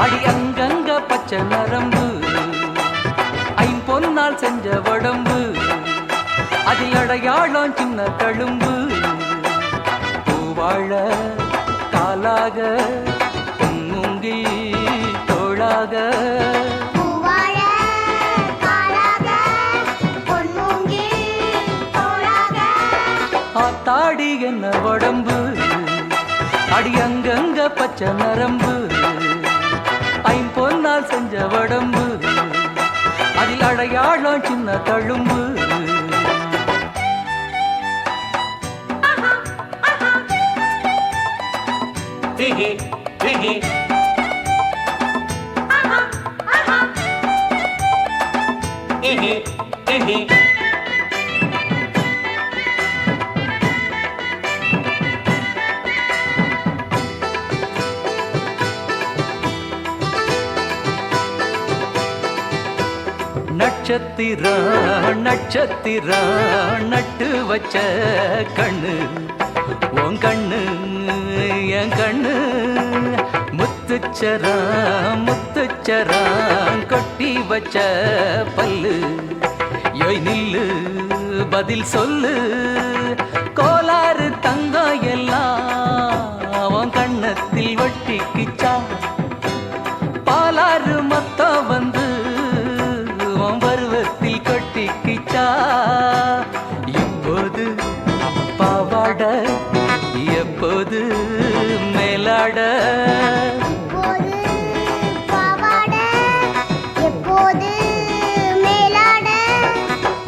அடி அங்கங்க பச்சை நரம்பு ஐம்பொன்னால் செஞ்ச உடம்பு அதில் அடையாளம் சின்ன தழும்பு பூவாழ காலாக பொன்முங்கி தோளாக ஆத்தாடி என்ன உடம்பு அடி அங்கங்க பச்சை நரம்பு ஐம்பொன்னால் செஞ்ச உடம்பு அதில் அடையாளம் சின்ன தழும்பு நட்சத்திரா நட்சத்திரா நட்டு வச்ச கண்ணு உன் கண்ணு என் கண்ணு முத்துச்சரா முத்துச்சரா கொட்டி வச்ச பல்லு யோய் நில்லு பதில் சொல்லு கோளாறு தங்கம் எல்லாம் உன் கண்ணத்தில் ஒட்டிக்கிச்சா பாலாறு மொத்தம் வந்து பருவத்தில் கொட்டிக்கிச்சா இப்போது பாவாட எப்போது மேலாட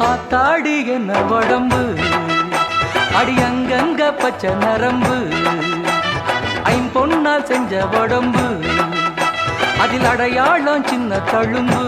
ஆத்தாடி என்ன உடம்பு அடி அங்கங்க பச்சை நரம்பு ஐம்பொன்னால் செஞ்ச உடம்பு அதில் அடையாளம் சின்ன தழும்பு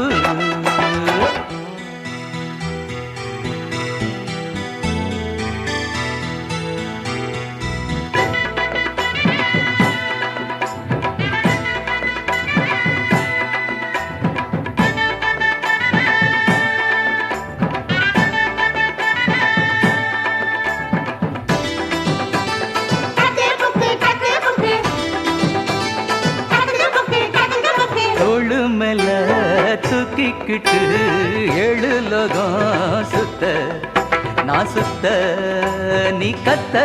மேல தூக்கிக்கிட்டு ஏழு லோகம் சுத்த நான் சுத்த நீ கத்த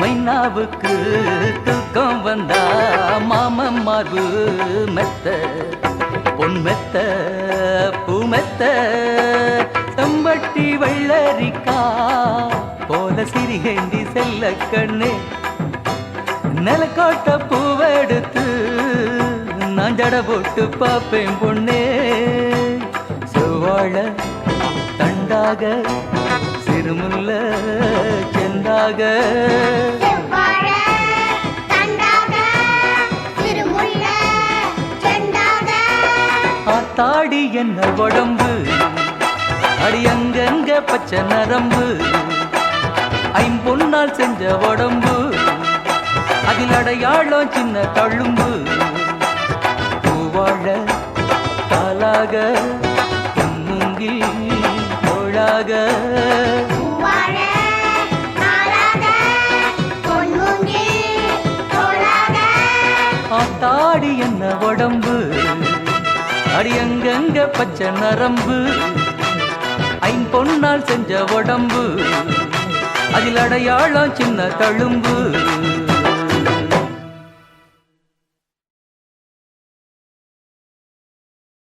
மைனாவுக்கு தூக்கம் வந்தா மாமன் மார்பு மெத்த பொன் மெத்த பூ மெத்த செம்பட்டி வெள்ளரிக்கா போல சிறிகேண்டி செல்ல கண்ணே நிலக்கோட்ட பூவெடுத்து நான் ஜட போட்டு பாப்பேன் பொண்ணே செவ்வாழ தண்டாக சிறுமுல்ல செந்தாக ஆத்தாடி என்ன உடம்பு அடி அங்கங்க பச்சை நரம்பு ஐம்பொன்னால் செஞ்ச உடம்பு அதில் அடையாளம் சின்ன தழும்பு பூவாழ காலாக பொன்முங்கி தோளாக ஆத்தாடி என்ன உடம்பு அடி அங்கங்க பச்சை நரம்பு ஐம்பொன்னால் செஞ்ச உடம்பு அதில் அடையாளம் சின்ன தழும்பு